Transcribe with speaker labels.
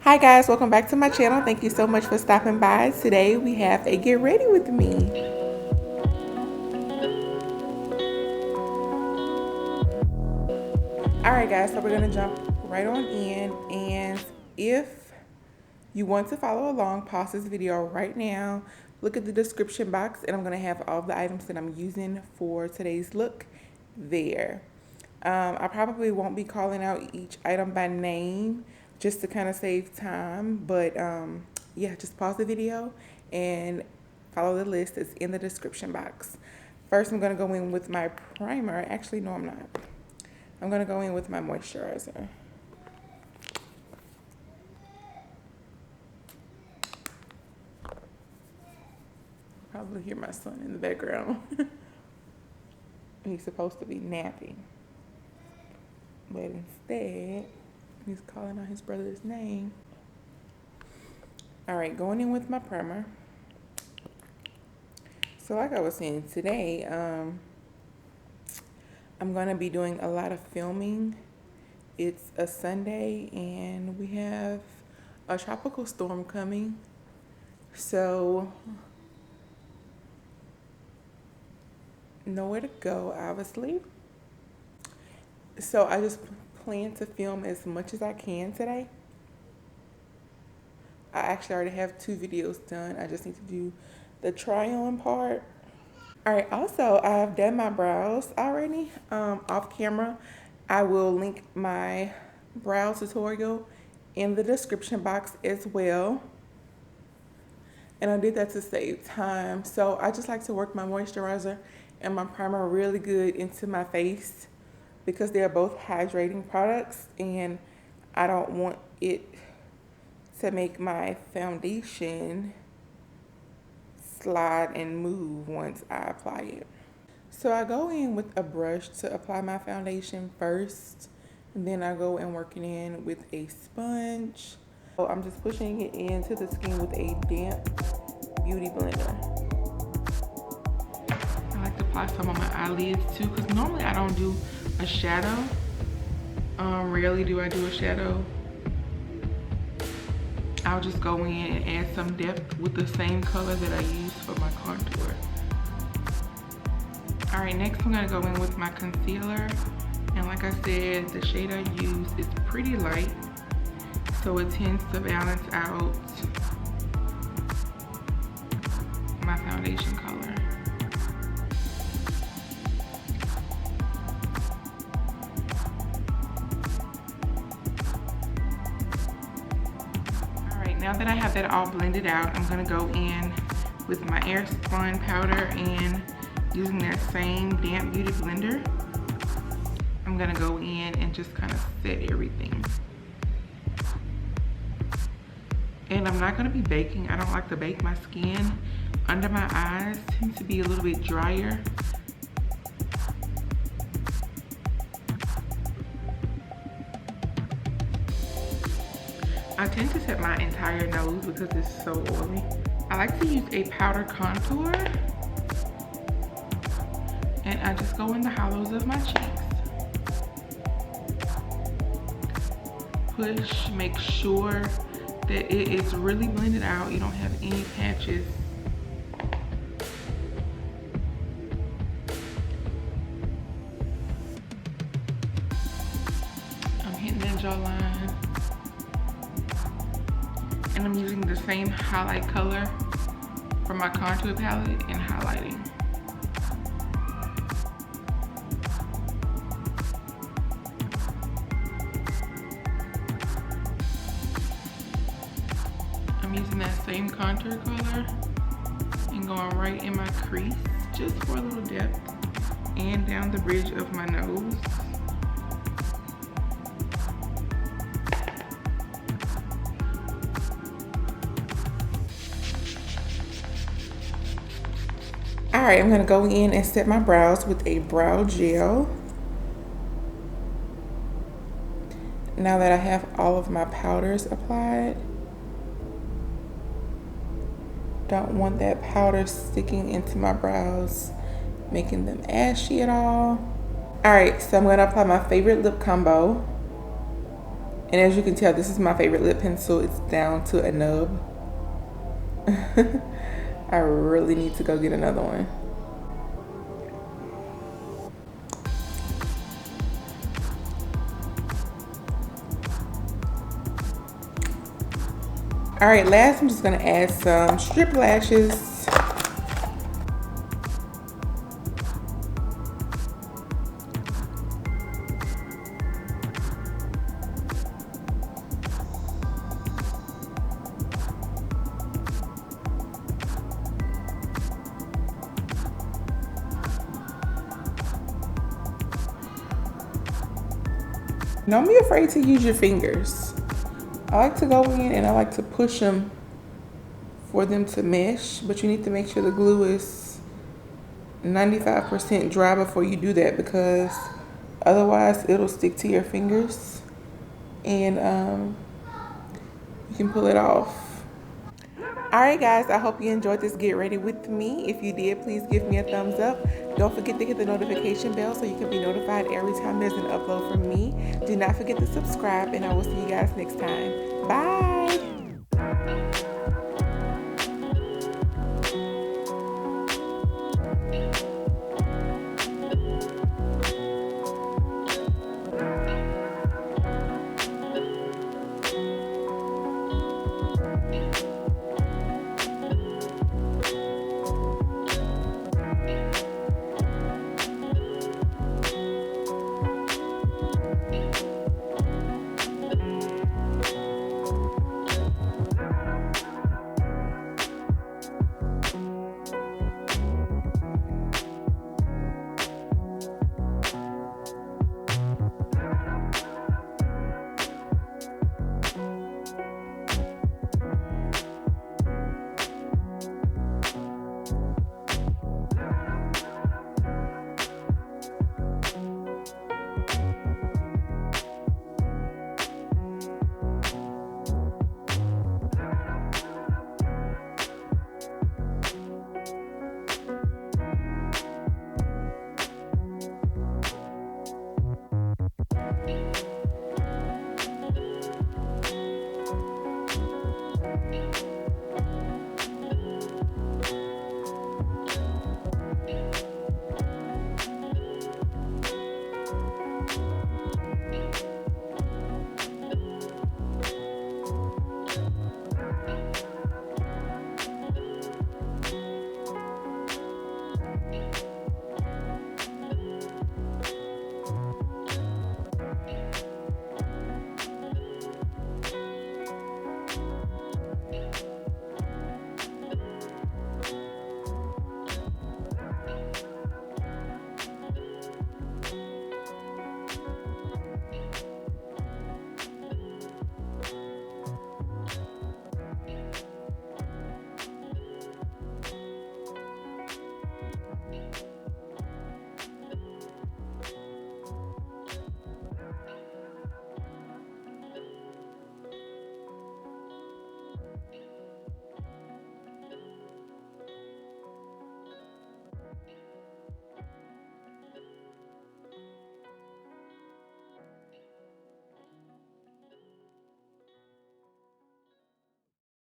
Speaker 1: Hi guys, welcome back to my channel. Thank you so much for stopping by. Today we have a get ready with me. Alright guys, so we're going to jump right on in, and if you want to follow along, pause this video right now, look at the description box, and I'm going to have all the items that I'm using for today's look there. I probably won't be calling out each item by name just to kind of save time, but yeah, just pause the video and follow the list that's in the description box. First, I'm going to go in with my primer. Actually, no, I'm not. I'm going to go in with my moisturizer. Probably hear my son in the background. He's supposed to be napping, but instead he's calling out his brother's name. All right, going in with my primer. So like I was saying, today I'm gonna be doing a lot of filming. It's a Sunday and we have a tropical storm coming, so nowhere to go, obviously. So I just plan to film as much as I can today. I actually already have 2 videos done. I just need to do the try-on part. All right, also I've done my brows already off camera. I will link my brow tutorial in the description box as well. And I did that to save time. So I just like to work my moisturizer and my primer really good into my face because they're both hydrating products, and I don't want it to make my foundation slide and move once I apply it. So I go in with a brush to apply my foundation first, and then I go and work it in with a sponge. So I'm just pushing it into the skin with a damp beauty blender. I like to apply some on my eyelids too, because normally I don't do a shadow. Rarely do I do a shadow. I'll just go in and add some depth with the same color that I use for my contour. All right, next I'm gonna go in with my concealer. And like I said, the shade I use is pretty light, so it tends to balance out my foundation color. Now that I have that all blended out, I'm gonna go in with my AIRSPUN powder, and using that same damp beauty blender, I'm gonna go in and just kind of set everything. And I'm not gonna be baking. I don't like to bake. My skin under my eyes tends to be a little bit drier. I tend to set my entire nose because it's so oily. I like to use a powder contour, and I just go in the hollows of my cheeks. Push, make sure that it is really blended out. You don't have any patches. I'm hitting that jawline. And I'm using the same highlight color from my contour palette and highlighting. I'm using that same contour color and going right in my crease just for a little depth, and down the bridge of my nose. All right, I'm gonna go in and set my brows with a brow gel. Now that I have all of my powders applied, don't want that powder sticking into my brows, making them ashy at all. All right, so I'm gonna apply my favorite lip combo. And as you can tell, this is my favorite lip pencil. It's down to a nub. I really need to go get another one. All right, last I'm just gonna add some strip lashes. Don't be afraid to use your fingers. I like to go in and I like to push them for them to mesh, but you need to make sure the glue is 95% dry before you do that, because otherwise it'll stick to your fingers and you can pull it off. Alright guys, I hope you enjoyed this get ready with me. If you did, please give me a thumbs up. Don't forget to hit the notification bell so you can be notified every time there's an upload from me. Do not forget to subscribe, and I will see you guys next time. Bye!